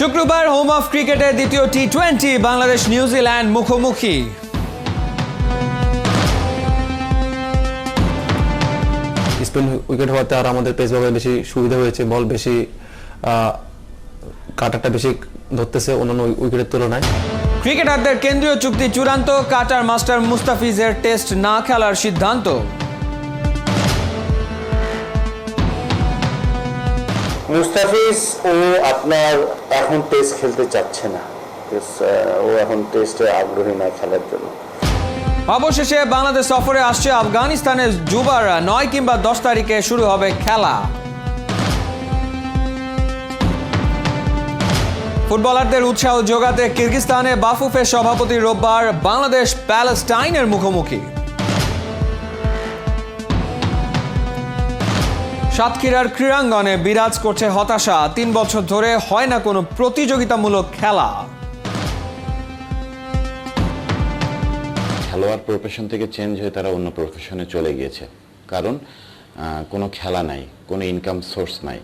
শুক্রবার home of ক্রিকেটের দ্বিতীয় টি-20 বাংলাদেশ নিউজিল্যান্ড মুখোমুখি। স্পিন উইকেট হওয়াতে আর আমাদের পেস বলে বেশি সুবিধা হয়েছে, বল বেশি কাটারটা বেশি ধরতেছে অন্যান্য উইকেটের তুলনায়। ক্রিকেটারদের কেন্দ্রীয় চুক্তি চূড়ান্ত, কাটার মাস্টার মুস্তাফিজের টেস্ট না খেলার সিদ্ধান্ত। মুস্তাফিজ ও আপনার এখন টেস্ট খেলতে চাচ্ছে না, ও এখন টেস্টে আগ্রহী না খেলার জন্য। অবশেষে বাংলাদেশ সফরে আসছে আফগানিস্তানের যুবারা। 9 কিংবা 10 তারিখে শুরু হবে খেলা। ফুটবলারদের উৎসাহ যোগাতে কিরগিজস্তানে বাফুফের সভাপতি রোববার বাংলাদেশ প্যালেস্টাইনের মুখোমুখি। সাতক্ষীরার ক্রীড়াঙ্গনে বিরাজ করছে হতাশা। 3 বছর ধরে হয় না কোনো প্রতিযোগিতামূলক খেলা। খেলোয়াড় প্রফেশন থেকে চেঞ্জ হয়ে তারা অন্য প্রফেশনে চলে গিয়েছে, কারণ কোনো খেলা নাই, কোনো ইনকাম সোর্স নাই।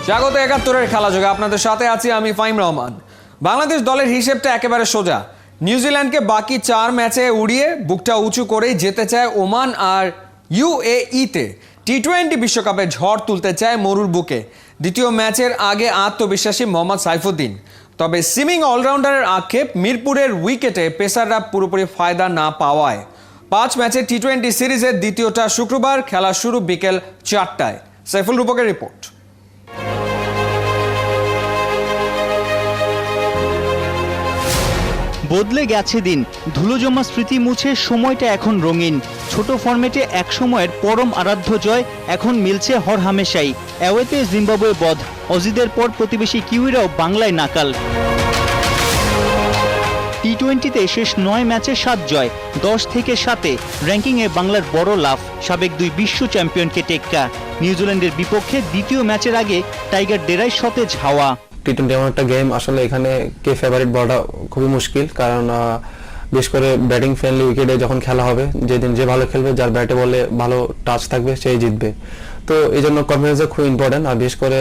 স্বাগত 71-এর খেলা যোগে, আপনাদের সাথে আছি আমি ফাহিম রহমান। বাংলাদেশ দলের হিসেবটা একেবারে সোজা। নিউজিল্যান্ডকে বাকি 4 ম্যাচে উড়িয়ে বুকটা উঁচু করেই যেতে চায় ওমান আর UAE-তে। টি-20 বিশ্বকাপে ঝড় তুলতে চায় মরুর বুকে। দ্বিতীয় ম্যাচের আগে আত্মবিশ্বাসী মোহাম্মদ সাইফুদ্দিন। তবে সিমিং অলরাউন্ডারের আক্ষেপ, মিরপুরের উইকেটে পেসাররা পুরোপুরি ফায়দা না পাওয়ায়। 5 ম্যাচের টি-20 সিরিজের দ্বিতীয়টা শুক্রবার, খেলা শুরু বিকেল 4টায়। সাইফুল রূপকের রিপোর্ট। বদলে গেছে দিন, ধুলোজমা স্মৃতি মুছে সময়টা এখন রঙিন। ছোট ফরম্যাটে এক সময়ের পরম আরাধ্য জয় এখন মিলছে হরহামেশাই। অ্যাওয়েতে জিম্বাবুয়ে বধ, অজিদের পর প্রতিবেশী কিউইরাও বাংলায় নাকাল। টি-20তে শেষ 9 ম্যাচে 7 জয়, 10 থেকে 7-এ র্যাঙ্কিংয়ে বাংলার বড় লাভ। সাবেক 2 বিশ্ব চ্যাম্পিয়নকে টেক্কা। নিউজিল্যান্ডের বিপক্ষে দ্বিতীয় ম্যাচের আগে টাইগার ডেরায় সতেজ হাওয়া। টি-20 এমন একটা গেম, আসলে এখানে কে ফেভারিট বলাটা খুবই মুশকিল, কারণ বিশেষ করে ব্যাটিং ফ্রেন্ডলি উইকেটে যখন খেলা হবে, যেদিন যে ভালো খেলবে, যার ব্যাটে বলে ভালো টাচ থাকবে, সেই জিতবে। তো এই জন্য কনফিডেন্সটা খুব ইম্পর্টেন্ট। আর বিশেষ করে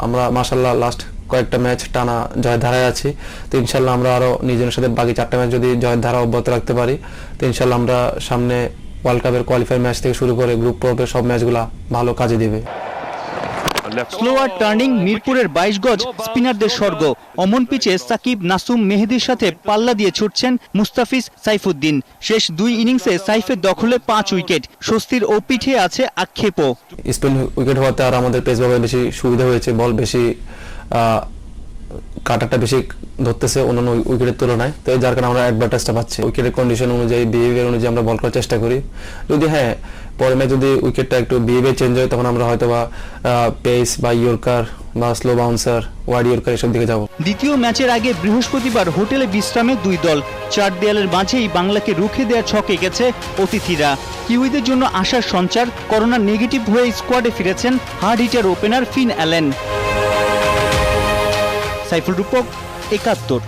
আমরা মাশাআল্লাহ লাস্ট কয়েকটা ম্যাচ টানা জয়ের ধারায় আছি। তো ইনশাল্লাহ আমরা আরও নিজের সাথে বাকি 4টা ম্যাচ যদি জয়ের ধারা অব্যাহত রাখতে পারি, তো ইনশাল্লাহ আমরা সামনে ওয়ার্ল্ড কাপের কোয়ালিফায়ার ম্যাচ থেকে শুরু করে গ্রুপ পর্বের সব ম্যাচগুলো ভালো কাজে দিবে। স্লোয়ার টার্নিং, মিরপুরের 22 গজ স্পিনারদের স্বর্গ। অমন পিচে সাকিব, নাসুম, মেহেদির সাথে পাল্লা দিয়ে ছুটছেন মুস্তাফিজ, সাইফুদ্দিন। শেষ 2 ইনিংসে সাইফের দখলে 5 উইকেট। স্বস্তির ও পিঠে আছে আক্ষেপও। স্পিন উইকেট হওয়াতে আর আমাদের পেস বলে বেশি সুবিধা হয়েছে, বল বেশি কাটারটা বেশি ধরতেছে অন্যান্য উইকেটের তুলনায়। তো যার কারণে আমরা অ্যাডভান্টেজটা পাচ্ছি। উইকেটের কন্ডিশন অনুযায়ী, বিহেভিয়ার অনুযায়ী আমরা বল করার চেষ্টা করি। যদি পরে ম্যাচ যদি উইকেটটা একটু বিহেভিয়ার চেঞ্জ হয়, তখন আমরা হয়তো বা পেস বা ইয়র্কার বা স্লো বাউন্সার, ওয়াইড ইয়র্কার এসব দিকে যাব। দ্বিতীয় ম্যাচের আগে বৃহস্পতিবার হোটেলে বিশ্রামে 2 দল। 4 দেয়ালের মাঝেই বাংলাকে রুখে দেওয়ার ছকে গেছে অতিথিরা। কিউইদের জন্য আশার সঞ্চার। করোনা নেগেটিভ হয়ে স্কোয়াডে ফিরেছেন hard hitter opener Finn Allen. Saiful Rupak, 71।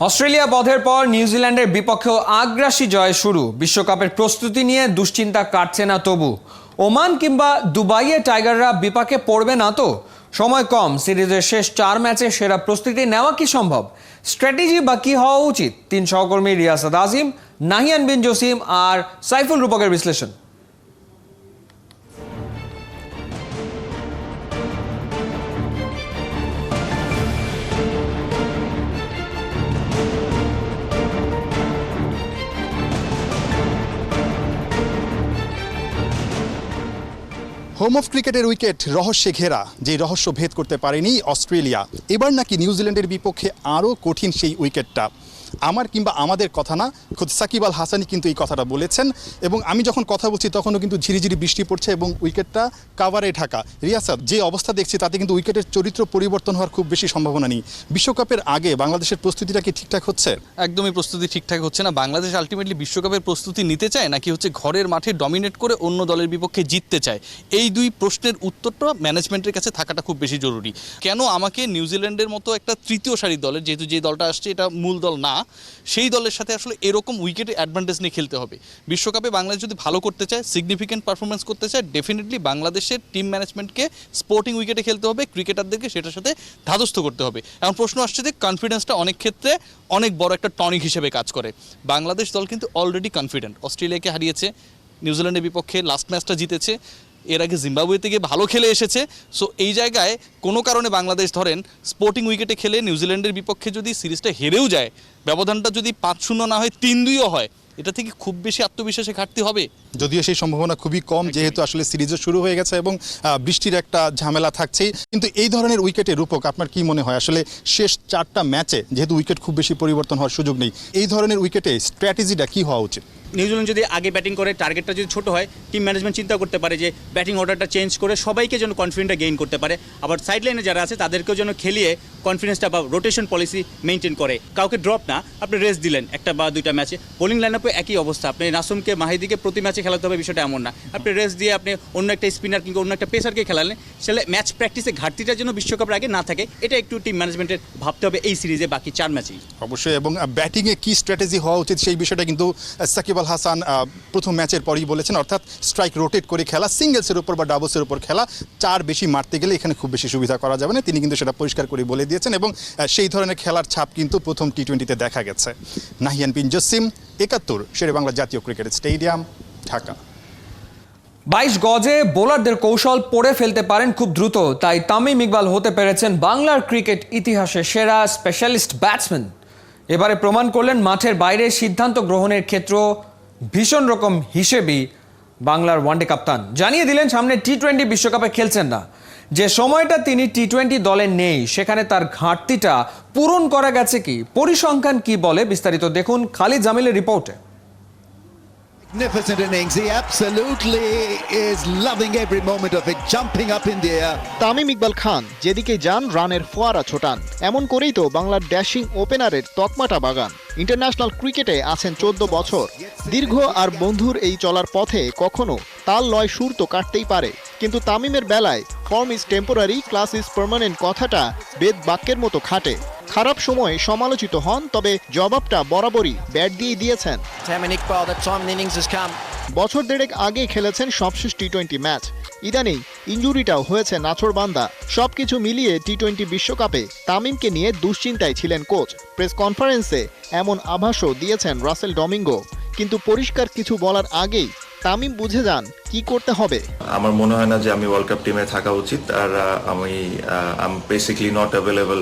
অস্ট্রেলিয়া বধের পর নিউজিল্যান্ডের বিপক্ষেও আগ্রাসী জয় শুরু। বিশ্বকাপের প্রস্তুতি নিয়ে দুশ্চিন্তা কাটছে না তবু। ওমান কিংবা দুবাইয়ে টাইগাররা বিপাকে পড়বে না তো? সময় কম, সিরিজের শেষ 4 ম্যাচে সেরা প্রস্তুতি নেওয়া কি সম্ভব? স্ট্র্যাটেজি বা কি হওয়া উচিত? 3 সহকর্মী রিয়াসাত আজিম, নাহিয়ান বিন জসিম আর সাইফুল রূপকের বিশ্লেষণ। হোম অফ ক্রিকেটের উইকেট রহস্যে ঘেরা, যে রহস্য ভেদ করতে পারেনি অস্ট্রেলিয়া। এবার নাকি নিউজিল্যান্ডের বিপক্ষে আরও কঠিন সেই উইকেটটা। আমার কিংবা আমাদের কথা না, খুদ সাকিব আল হাসানই কিন্তু এই কথাটা বলেছেন। এবং আমি যখন কথা বলছি তখনও কিন্তু ঝিরিঝিরি বৃষ্টি পড়ছে এবং উইকেটটা কাভারে ঢাকা। রিয়াসাত, যে অবস্থা দেখছি তাতে কিন্তু উইকেটের চরিত্র পরিবর্তন হওয়ার খুব বেশি সম্ভাবনা নেই। বিশ্বকাপের আগে বাংলাদেশের প্রস্তুতিটা কি ঠিকঠাক হচ্ছে? একদমই প্রস্তুতি ঠিকঠাক হচ্ছে না। বাংলাদেশ আলটিমেটলি বিশ্বকাপের প্রস্তুতি নিতে চায় নাকি হচ্ছে ঘরের মাঠে ডমিনেট করে অন্য দলের বিপক্ষে জিততে চায়, এই দুই প্রশ্নের উত্তরটা ম্যানেজমেন্টের কাছে থাকাটা খুব বেশি জরুরি। কেন আমাকে নিউজিল্যান্ডের মতো একটা তৃতীয় সারির দলের, যেহেতু যে দলটা আসছে এটা মূল দল না, সেই দলের সাথে আসলে এরকম উইকেটে অ্যাডভান্টেজ নিয়ে খেলতে হবে? বিশ্বকাপে বাংলাদেশ যদি ভালো করতে চায়, সিগনিফিকেন্ট পারফরমেন্স করতে চায়, ডেফিনেটলি বাংলাদেশের টিম ম্যানেজমেন্টকে স্পোর্টিং উইকেটে খেলতে হবে, ক্রিকেটারদেরকে সেটার সাথে ধাতস্থ করতে হবে। এখন প্রশ্ন আসছে যে কনফিডেন্সটা অনেক ক্ষেত্রে অনেক বড় একটা টনিক হিসেবে কাজ করে। বাংলাদেশ দল কিন্তু অলরেডি কনফিডেন্ট, অস্ট্রেলিয়াকে হারিয়েছে, নিউজিল্যান্ডের বিপক্ষে লাস্ট ম্যাচটা জিতেছে, এর আগে জিম্বাবুয়েতে গিয়ে ভালো খেলে এসেছে। সো এই জায়গায় কোনো কারণে বাংলাদেশ ধরেন স্পোর্টিং উইকেটে খেলে নিউজিল্যান্ডের বিপক্ষে যদি সিরিজটা হেরেও যায়, ব্যবধানটা যদি 5-0 না হয় 3-2 হয়, এটা থেকে খুব বেশি আত্মবিশ্বাসে ঘাটতি হবে? যদিও সেই সম্ভাবনা খুবই কম, যেহেতু আসলে সিরিজও শুরু হয়ে গেছে এবং বৃষ্টির একটা ঝামেলা থাকছেই। কিন্তু এই ধরনের উইকেটে রূপক, আপনার কি মনে হয় আসলে শেষ 4টা ম্যাচে যেহেতু উইকেট খুব বেশি পরিবর্তন হওয়ার সুযোগ নেই, এই ধরনের উইকেটে স্ট্র্যাটেজিটা কি হওয়া উচিত? নিউজিল্যান্ড যদি আগে ব্যাটিং করে, টার্গেটটা যদি ছোট হয়, টিম ম্যানেজমেন্ট চিন্তা করতে পারে যে ব্যাটিং অর্ডারটা চেঞ্জ করে সবাইকে যেন কনফিডেন্টটা গেইন করতে পারে। আবার সাইড লাইনে যারা আছে তাদেরকেও যেন খেলিয়ে কনফিডেন্সটা বা রোটেশন পলিসি মেনটেন করে। কাউকে ড্রপ না, আপনি রেস্ট দিলেন একটা বা দুইটা ম্যাচে। বোলিং লাইন আপে একই অবস্থা, আপনি নাসুমকে মাহিদিকে প্রতি ম্যাচে খেলাতে হবে, বিষয়টা এমন না। আপনি রেস্ট দিয়ে আপনি অন্য একটা স্পিনার কিংবা অন্য একটা পেসারকে খেলালেন, সেটা ম্যাচ প্র্যাকটিসে ঘাটতিটা যেন বিশ্বকাপের আগে না থাকে, এটা একটু টিম ম্যানেজমেন্টের ভাবতে হবে এই সিরিজে বাকি 4 ম্যাচেই। অবশ্যই, এবং ব্যাটিংয়ে কি স্ট্র্যাটেজি হওয়া উচিত সেই বিষয়টা কিন্তু সাকিব আল হাসান প্রথম ম্যাচের পরই বলেছেন, অর্থাৎ স্ট্রাইক রোটেট করে খেলা, সিঙ্গেলসের উপর বা ডাবলসের উপর খেলা, 4 বেশি মারতে গেলে এখানে খুব বেশি সুবিধা করা যাবে না। তিনি কিন্তু সেটা পরিষ্কার করে বলে দিয়েছেন এবং সেই ধরনের খেলার ছাপ কিন্তু প্রথম টি-20তে দেখা গেছে। নাহিয়ান বিন জসিম, 71, শেরেবাংলা জাতীয় ক্রিকেট স্টেডিয়াম, ঢাকা। 22 গজে বোলারদের কৌশল পড়ে ফেলতে পারেন খুব দ্রুত, তাই তামিম ইকবাল হতে পেরেছেন বাংলার ক্রিকেট ইতিহাসে সেরা স্পেশালিস্ট ব্যাটসম্যান। এবারে প্রমাণ করলেন মাঠের বাইরে সিদ্ধান্ত গ্রহণের ক্ষেত্র ভীষণ রকম হিসেবেই বাংলার ওয়ানডে কাপ্তান। জানিয়ে দিলেন সামনে টি-20 বিশ্বকাপে খেলছেন না। যে সময়টা তিনি টি-20 দলে নেই, সেখানে তার ঘাটতিটা পূরণ করা গেছে কি, পরিসংখ্যান কি বলে, বিস্তারিত দেখুন খালিদ জামিলের রিপোর্টে। Magnificent innings. He absolutely is loving every moment of it, jumping up in the air. Tamim Iqbal খান যেদিকে যান রানের ফোয়ারা ছোটান, এমন করেই তো বাংলার ড্যাশিং ওপেনারের তকমাটা বাগান। ইন্টারন্যাশনাল ক্রিকেটে আছেন 14 বছর। দীর্ঘ আর বন্ধুর এই চলার পথে কখনো তাল লয় সুর তো কাটতেই পারে, কিন্তু তামিমের বেলায় form is temporary, class is permanent কথাটা বেদ বাক্যের মতো খাটে। খারাপ সময়ে সমালোচিত হন, তবে জবাবটা বরাবরই ব্যাট দিয়ে দিয়েছেন। বছর দেড়েক আগে খেলেছেন সবশেষ টি-20 ম্যাচ। ইদানিং ইনজুরিটাও হয়েছে নাছোড়বান্দা। সবকিছু মিলিয়ে টি-20 বিশ্বকাপে তামিমকে নিয়ে দুশ্চিন্তায় ছিলেন কোচ। প্রেস কনফারেন্সে এমন আভাসও দিয়েছেন রাসেল ডমিঙ্গো, কিন্তু পরিষ্কার কিছু বলার আগেই তামিম বুঝে যান কি করতে হবে। আমার মনে হয় না যে আমি ওয়ার্ল্ড কাপ টিমে থাকা উচিত, আর আমি basically not available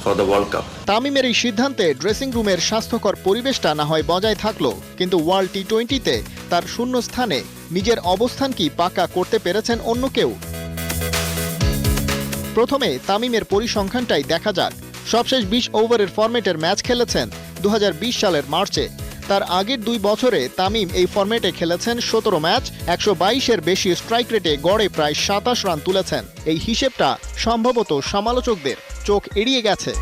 for the world cup. তামিমের এই সিদ্ধান্তে ড্রেসিং রুমের স্বাস্থ্যকর পরিবেশটা না হয় বজায় থাকলো, কিন্তু ওয়ার্ল্ড টি-20তে তার শূন্য স্থানে নিজের অবস্থান কি পাকা করতে পেরেছেন অন্য কেউ? প্রথমে তামিমের পরিসংখ্যানটাই দেখা যাক। সবশেষ 20 ওভারের ফরম্যাটের ম্যাচ খেলেছেন 2020 সালের মার্চে। তার আগের 2 বছরে তামিম এই ফরম্যাটে খেলেছেন 17 ম্যাচ, 122-এর বেশি স্ট্রাইক রেটে গড়ে প্রায় 27 রান তুলেছেন। এই হিসেবটা সম্ভবত সমালোচকদের চোখ এড়িয়ে গেছে।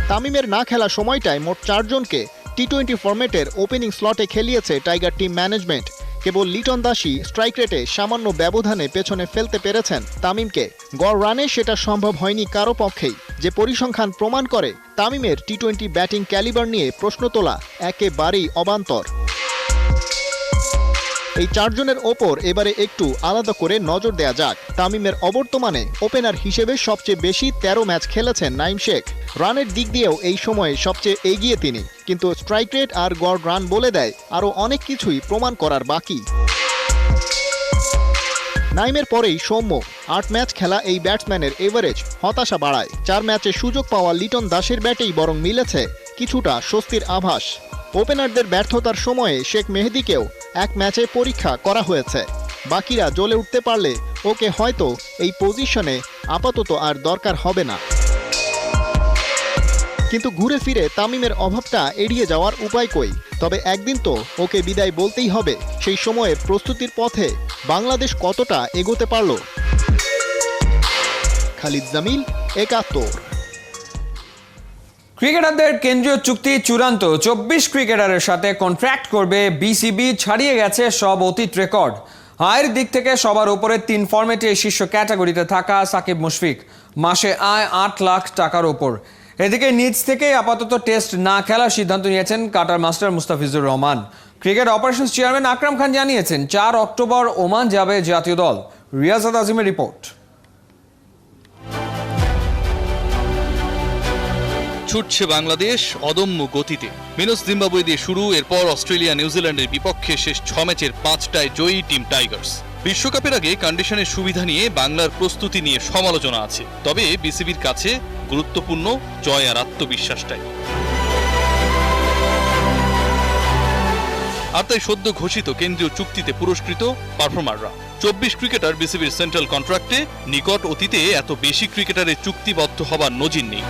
তামিমের না খেলা সময়টায় মোট 4 জনকে টি-20 ফরম্যাটের ওপেনিং স্লটে খেলিয়েছে টাইগার টিম ম্যানেজমেন্ট। কেবল লিটন দাসই স্ট্রাইক রেটে সামান্য ব্যবধানে পেছনে ফেলতে পেরেছেন তামিমকে। গড় রানে সেটা সম্ভব হয়নি কারো পক্ষেই। যে পরিসংখ্যান প্রমাণ করে তামিমের টি-20 ব্যাটিং ক্যালিবার নিয়ে প্রশ্ন তোলা একেবারেই অবান্তর। এই 4 জনের ওপর এবারে একটু আলাদা করে নজর দেয়া যাক। তামিমের অবর্তমানে ওপেনার হিসেবে সবচেয়ে বেশি 13 ম্যাচ খেলেছেন নাইম শেখ। রানের দিক দিয়েও এই সময়ে সবচেয়ে এগিয়ে তিনি, কিন্তু স্ট্রাইক রেট আর গড় রান বলে দেয় আরও অনেক কিছুই প্রমাণ করার বাকি। নাইমের পরেই সৌম্য। 8 ম্যাচ খেলা এই ব্যাটসম্যানের এভারেজ হতাশা বাড়ায়। 4 ম্যাচে সুযোগ পাওয়া লিটন দাসের ব্যাটেই বরং মিলেছে কিছুটা স্বস্তির আভাস। ওপেনারদের ব্যর্থতার সময়ে শেখ মেহেদীকেও 1 ম্যাচে পরীক্ষা করা হয়েছে। বাকিরা জ্বলে উঠতে পারলে ওকে হয়তো এই পজিশনে আপাতত আর দরকার হবে না। কিন্তু ঘুরে ফিরে তামিমের অভাবটা এড়িয়ে যাওয়ার উপায় কই? তবে একদিন তো ওকে বিদায় বলতেই হবে। সেই সময়ের প্রস্তুতির পথে বাংলাদেশ কতটা এগোতে পারল? খালিদ জামিল, ৭১। ক্রিকেটারদের কেন্দ্রীয় চুক্তি চূড়ান্ত। 24 ক্রিকেটারের সাথে কন্ট্রাক্ট করবে বিসিবি। ছাড়িয়ে গেছে সব অতীত রেকর্ড। আয়ের দিক থেকে সবার উপরে 3 ফরম্যাটে শীর্ষ ক্যাটাগরিতে থাকা সাকিব মুশফিক। মাসে আয় ৮ লাখ টাকার ওপর। এদিকে নিজ থেকে আপাতত টেস্ট না খেলার সিদ্ধান্ত নিয়েছেন cutter master Mustafizur Rahman. Cricket operations chairman Akram Khan জানিয়েছেন 4 অক্টোবর ওমান যাবে জাতীয় দল। রিয়াজাদ আজিমের রিপোর্ট। ছুটছে বাংলাদেশ অদম্য গতিতে। মিনস জিম্বাবুয়ে দিয়ে শুরু, এরপর অস্ট্রেলিয়া নিউজিল্যান্ডের বিপক্ষে শেষ 6 ম্যাচের 5টায় জয়ী টিম টাইগার্স। বিশ্বকাপের আগে কন্ডিশনের সুবিধা নিয়ে বাংলার প্রস্তুতি নিয়ে সমালোচনা আছে, তবে বিসিবির কাছে গুরুত্বপূর্ণ জয় আর আত্মবিশ্বাসটাই। আর তাই সদ্য ঘোষিত কেন্দ্রীয় চুক্তিতে পুরস্কৃত পারফর্মাররা। 24 ক্রিকেটার বিসিবির সেন্ট্রাল কন্ট্রাক্টে। নিকট অতীতে এত বেশি ক্রিকেটারের চুক্তিবদ্ধ হবার নজির নেই।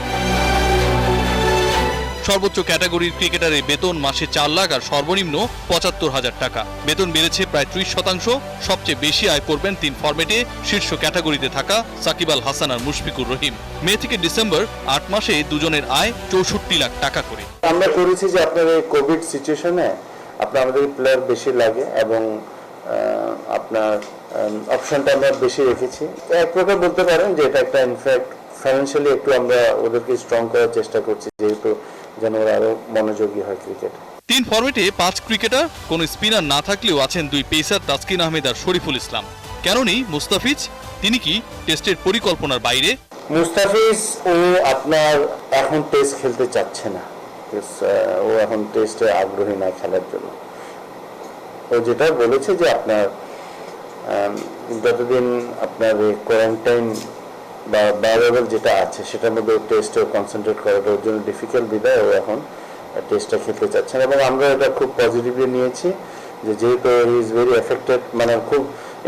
সর্বোচ্চ ক্যাটাগরির ক্রিকেটারের বেতন মাসে 4 লাখ আর সর্বনিম্ন ৭৫,০০০ টাকা। বেতন বেড়েছে প্রায় ৩০%। সবচেয়ে বেশি আয় করবেন 3 ফরম্যাটে শীর্ষ ক্যাটাগরিতে থাকা সাকিব আল হাসান আর মুশফিকুর রহিম। মে থেকে ডিসেম্বর 8 মাসে দুজনের আয় ৬৪ লাখ টাকা করে। আমরা করেছি যে আপনার এই কোভিড সিচুয়েশনে আপনার আমাদের প্লেয়ার বেশি লাগে এবং আপনার অপশনটা আমরা বেশি রেখেছি। এক প্রকার বলতে পারেন যে এটা একটা ইনফ্যাক্ট ফাইন্যান্সিয়ালি একটু আমরা ওদেরকে স্ট্রং করার চেষ্টা করছি, যেহেতু যেন ওরা আরো মনোযোগী হয় ক্রিকেট। 3 ফরম্যাটে 5 ক্রিকেটার, কোন স্পিনার না থাকলেও আছেন 2 পেসার তাসকিন আহমেদ আর শরীফুল ইসলাম। কেন নেই মুস্তাফিজ? তিনি কি টেস্টের পরিকল্পনার বাইরে? মুস্তাফিজ ও আপনার এখন টেস্ট খেলতে চাচ্ছে না। ও এখন টেস্টে আগ্রহী না খেলার জন্য। ও যেটা বলেছে যে আপনার যতদিন আপনার কোয়ারেন্টাইন বা ভ্যারিয়েবল যেটা আছে সেটার মধ্যে টেস্টে কনসেন্ট্রেট করাটা ওর জন্য ডিফিকাল্ট বিধায় ও এখন টেস্টটা খেলতে চাচ্ছেন। এবং আমরা এটা খুব পজিটিভলি নিয়েছি যে যেহেতু হি ইজ ভেরি এফেক্টেড, মানে খুব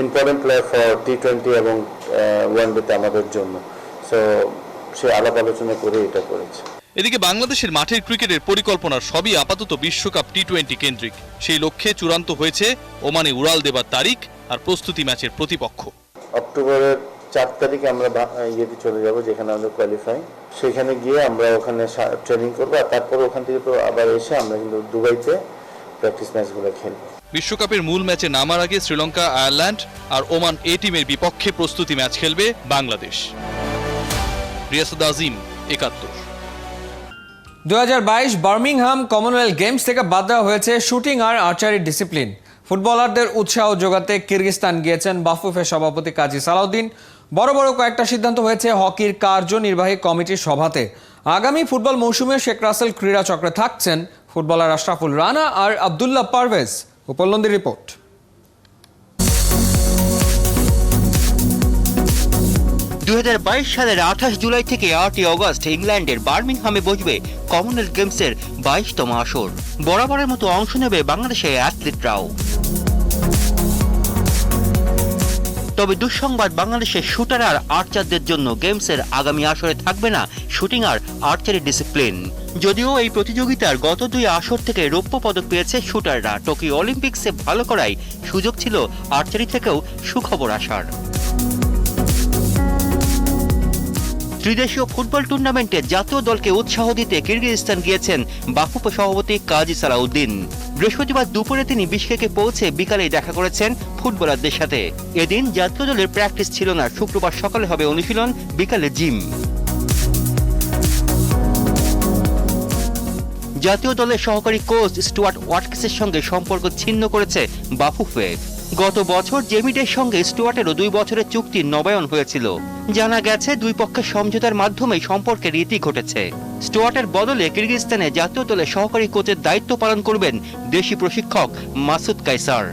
ইম্পর্টেন্ট প্লেয়ার ফর টি20 এবং ওয়ানডেতে আমাদের জন্য। সো সে আলাপ আলোচনা করে এটা করেছে। এদিকে বাংলাদেশের মাঠের ক্রিকেটের পরিকল্পনার সবই আপাতত বিশ্বকাপ টি20 কেন্দ্রিক। সেই লক্ষ্যে চূড়ান্ত হয়েছে ওমানে উড়াল দেবার তারিখ আর প্রস্তুতি ম্যাচের প্রতিপক্ষ। অক্টোবরের 4 তারিখে আমরা ইয়েতে চলে যাব, যেখানে আমাদের কোয়ালিফাই। সেখানে গিয়ে আমরা ওখানে ট্রেনিং করবো, আর তারপর ওখান থেকে তো আবার এসে আমরা কিন্তু দুবাইতে প্র্যাকটিস ম্যাচগুলো খেলবো। বিশ্বকাপের মূল ম্যাচে নামার আগে শ্রীলঙ্কা, আয়ারল্যান্ড আর ওমান এ টিমের বিপক্ষে প্রস্তুতি ম্যাচ খেলবে বাংলাদেশ। রিয়াসাদ আজিম, ৭১। 2022 বার্মিংহাম কমনওয়েলথ গেমস থেকে বাদ দেওয়া হয়েছে শুটিং আর আর্চারি ডিসিপ্লিন। ফুটবলারদের উৎসাহ যোগাতে কিরগিজস্তান গিয়েছেন বাফুফের সভাপতি কাজী সালাউদ্দিন। বড় বড় কয়েকটা সিদ্ধান্ত হয়েছে হকির কার্যনির্বাহী কমিটির সভাতে। আগামী ফুটবল মৌসুমে শেখ রাসেল ক্রীড়া চক্রে থাকছেন ফুটবলার আশরাফুল রানা আর আব্দুল্লাহ পারভেজ। উপলব্ধির রিপোর্ট। 2022 সালের 28 জুলাই থেকে 8 অগস্ট ইংল্যান্ডের বার্মিংহামে বসবে কমনওয়েলথ গেমসের 22তম আসর। বরাবরের মতো অংশ নেবে বাংলাদেশের অ্যাথলিটরাও। তবে দুঃসংবাদ, বাংলাদেশের শুটার আর আর্চারদের জন্য গেমসের আগামী আসরে থাকবে না শুটিং আর আর্চারি ডিসিপ্লিন। যদিও এই প্রতিযোগিতার গত 2 আসর থেকে রৌপ্য পদক পেয়েছে শুটাররা, টোকিও অলিম্পিক্সে ভালো করায় সুযোগ ছিল আর্চারি থেকেও সুখবর আসার। ত্রিদেশীয় ফুটবল টুর্নামেন্টে জাতীয় দলকে উৎসাহ দিতে কিরগিজস্তান গিয়েছেন বাফুফে সভাপতি কাজী সালাউদ্দিন। বৃহস্পতিবার দুপুরে তিনি বিশকেকে পৌঁছে বিকালেই দেখা করেছেন ফুটবলারদের সাথে। এদিন জাতীয় দলের প্র্যাকটিস ছিল না, শুক্রবার সকালে হবে অনুশীলন, বিকালে জিম। জাতীয় দলের সহকারী কোচ স্টুয়ার্ট ওয়াটকিসের সঙ্গে সম্পর্ক ছিন্ন করেছে বাফুফে। গত বছর জেমিডের সঙ্গে স্টুয়ার্টেরও 2 বছরের চুক্তি নবায়ন হয়েছিল। জানা গেছে 2 পক্ষের সমঝোতার মাধ্যমে সম্পর্কের রীতি ঘটেছে। স্টুয়ার্টের বদলে কিরগিজস্তানে জাতীয় দলের সহকারী কোচের দায়িত্ব পালন করবেন দেশি প্রশিক্ষক মাসুদ কায়সার।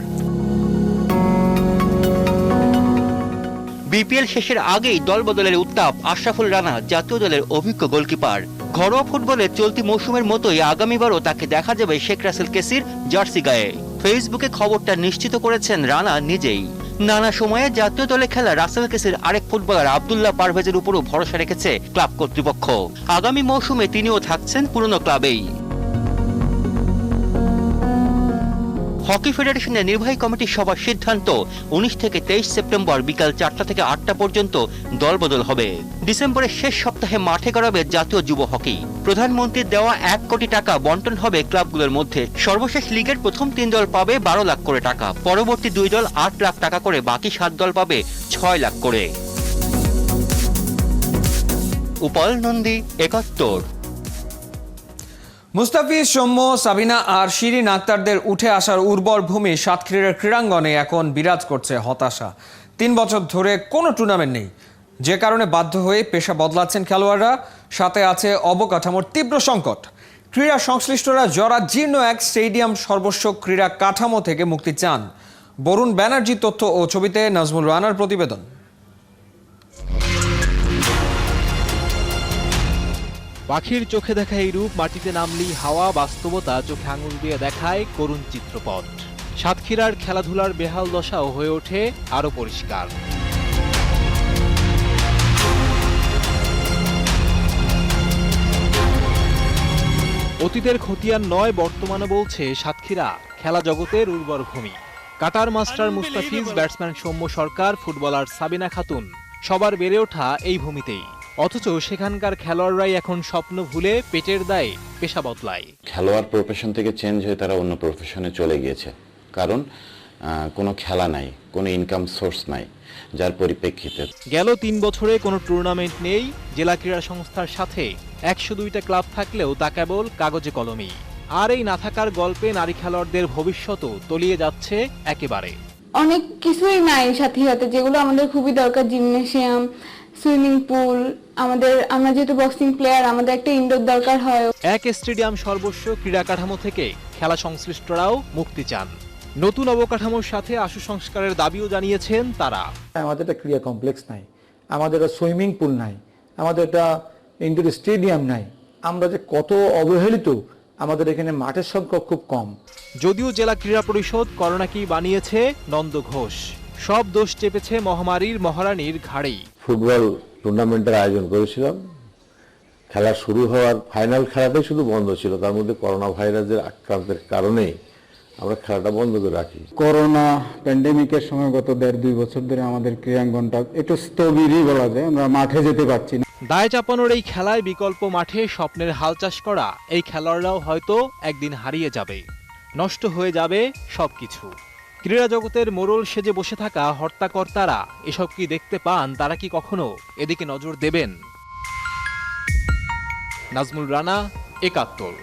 বিপিএল শেষের আগেই দল বদলের উত্তাপ আশরাফুল রানা, জাতীয় দলের অভিজ্ঞ গোলকিপার। ঘরোয়া ফুটবলে চলতি মৌসুমের মতোই আগামীবারও তাকে দেখা যাবে শেখ রাসেল কেসির জার্সি গায়ে। ফেসবুকে খবরটা নিশ্চিত করেছেন রানা নিজেই। নানা সময়ে জাতীয় দলে খেলা রাসেল কেসের আরেক ফুটবলার আব্দুল্লাহ পারভেজের উপরও ভরসা রেখেছে ক্লাব কর্তৃপক্ষ। আগামী মৌসুমে তিনিও থাকছেন পুরনো ক্লাবেই। হকি ফেডারেশনের নির্বাহী কমিটির সভার সিদ্ধান্ত 19 থেকে 23 সেপ্টেম্বর বিকাল 4টা থেকে 8টা পর্যন্ত দলবদল হবে। ডিসেম্বরের শেষ সপ্তাহে মাঠে গড়াবে জাতীয় যুব হকি। প্রধানমন্ত্রীর দেওয়া 1 কোটি টাকা বন্টন হবে ক্লাবগুলোর মধ্যে। সর্বশেষ লিগের প্রথম 3 দল পাবে 12 লাখ করে টাকা, পরবর্তী 2 দল 8 লাখ টাকা করে, বাকি 7 দল পাবে 6 লাখ করে। উপাল নন্দী, 71। মুস্তাফিজ, সৌম্য, সাবিনা আর শিরিন আক্তারদের উঠে আসার উর্বর ভূমি সাতক্ষীরার ক্রীড়াঙ্গনে এখন বিরাজ করছে হতাশা। 3 বছর ধরে কোনো টুর্নামেন্ট নেই, যে কারণে বাধ্য হয়ে পেশা বদলাচ্ছেন খেলোয়াড়রা। সাথে আছে অবকাঠামোর তীব্র সংকট। ক্রীড়া সংশ্লিষ্টরা জরাজীর্ণ এক স্টেডিয়াম সর্বস্ব ক্রীড়া কাঠামো থেকে মুক্তি চান। বরুণ ব্যানার্জি তথ্য ও ছবিতে নাজমুল রানার প্রতিবেদন। পাখির চোখে দেখা এই রূপ মাটিতে নামলেই হাওয়া, বাস্তবতা চোখে আঙুল দিয়ে দেখায় করুণ চিত্রপট। সাতক্ষীরার খেলাধুলার বেহাল দশাও হয়ে ওঠে আরো পরিষ্কার। অতীতের খতিয়ান নয়, বর্তমানে বলছে সাতক্ষীরা খেলা জগতের উর্বর ভূমি। Cutter master Mustafiz, batsman Soumya Sarkar, footballer Sabina Khatun সবার বেড়ে ওঠা এই ভূমিতেই। অথচ সেখানকার খেলোয়াড়রাই এখন স্বপ্ন ভুলে পেটের দায়ে পেশা বদলায়। খেলোয়াড় প্রফেশন থেকে চেঞ্জ হয়ে তারা অন্য প্রফেশনে চলে গিয়েছে, কারণ কোনো খেলা নাই, কোনো ইনকাম সোর্স নাই, যার পরিপ্রেক্ষিতে গেল 3 বছরে কোনো টুর্নামেন্ট নেই। জেলা ক্রীড়া সংস্থার সাথে 102টা ক্লাব থাকলেও তা কেবল কাগজে কলমেই। আর এই না থাকার গল্পে নারী খেলোয়াড়দের ভবিষ্যতও তলিয়ে যাচ্ছে একেবারে। অনেক কিছুই নাই সাথে যেগুলো আমাদের খুবই দরকার, জিমনেশিয়াম, সুইমিং পুল। আমরা যেহেতু বক্সিং প্লেয়ার, আমাদের একটা ইনডোর দরকার হয়। এক স্টেডিয়াম সর্বস্ব ক্রীড়া কাঠামো থেকে খেলা সংশ্লিষ্টরাও মুক্তি চান। নতুন অবকাঠামোর সাথে আশু সংস্কারের দাবিও জানিয়েছেন তারা। আমাদের একটা ক্রীড়া কমপ্লেক্স নাই, আমাদের একটা সুইমিং পুল নাই, আমাদের একটা ইনডোর স্টেডিয়াম নাই। আমরা যে কত অবহেলিত, আমাদের এখানে মাঠের সংখ্যা খুব কম। যদিও জেলা ক্রীড়া পরিষদ করোনাকেই বানিয়েছে নন্দ ঘোষ, সব দোষ চেপেছে মহামারীর মহারানীর ঘাড়েই। ফুটবল টুর্নামেন্টের আয়োজন করেছিলাম, খেলা শুরু হওয়ার ফাইনাল খেলাটাই শুধু বন্ধ ছিল, তার মধ্যে করোনা ভাইরাসের আক্রান্তের কারণে আমরা খেলাটা বন্ধ করে রাখি। করোনা প্যান্ডেমিকের সময় গত 1.5-2 বছর ধরে আমাদের ক্রীড়াঙ্গনটা একটু স্থবিরই বলা যায়, আমরা মাঠে যেতে পারছি না। দায় চাপানোর এই খেলায় বিকল্প মাঠে স্বপ্নের হাল চাষ করা এই খেলোয়াড়রাও হয়তো একদিন হারিয়ে যাবে, নষ্ট হয়ে যাবে সবকিছু। ক্রীড়া জগতের মোড়ল সেজে বসে থাকা হর্তাকর্তারা এসব কি দেখতে পান? তারা কি কখনো এদিকে নজর দেবেন? নাজমুল রানা, 71।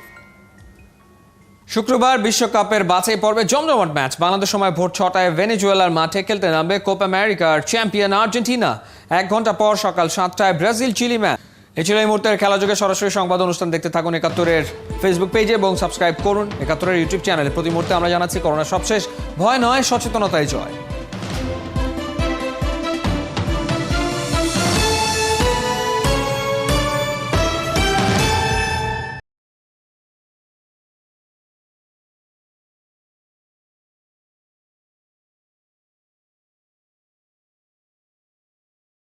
শুক্রবার বিশ্বকাপের বাছাই পর্বে জমজমাট ম্যাচ। বাংলাদেশ সময় ভোর 6টায় ভেনেজুয়েলার মাঠে খেলতে নামবে কোপা আমেরিকার চ্যাম্পিয়ন আর্জেন্টিনা। 1 ঘন্টা পর সকাল 7টায় ব্রাজিল চিলি ম্যাচ। এই ছিল এই মুহূর্তের খেলাযোগে সরাসরি সংবাদ অনুষ্ঠান দেখতে থাকুন 71-এর ফেসবুক পেজে এবং সাবস্ক্রাইব করুন 71-এর ইউটিউব চ্যানেলে। প্রতি মুহূর্তে আমরা জানাচ্ছি করোনার সবশেষ। ভয় নয়, সচেতনতাই জয়।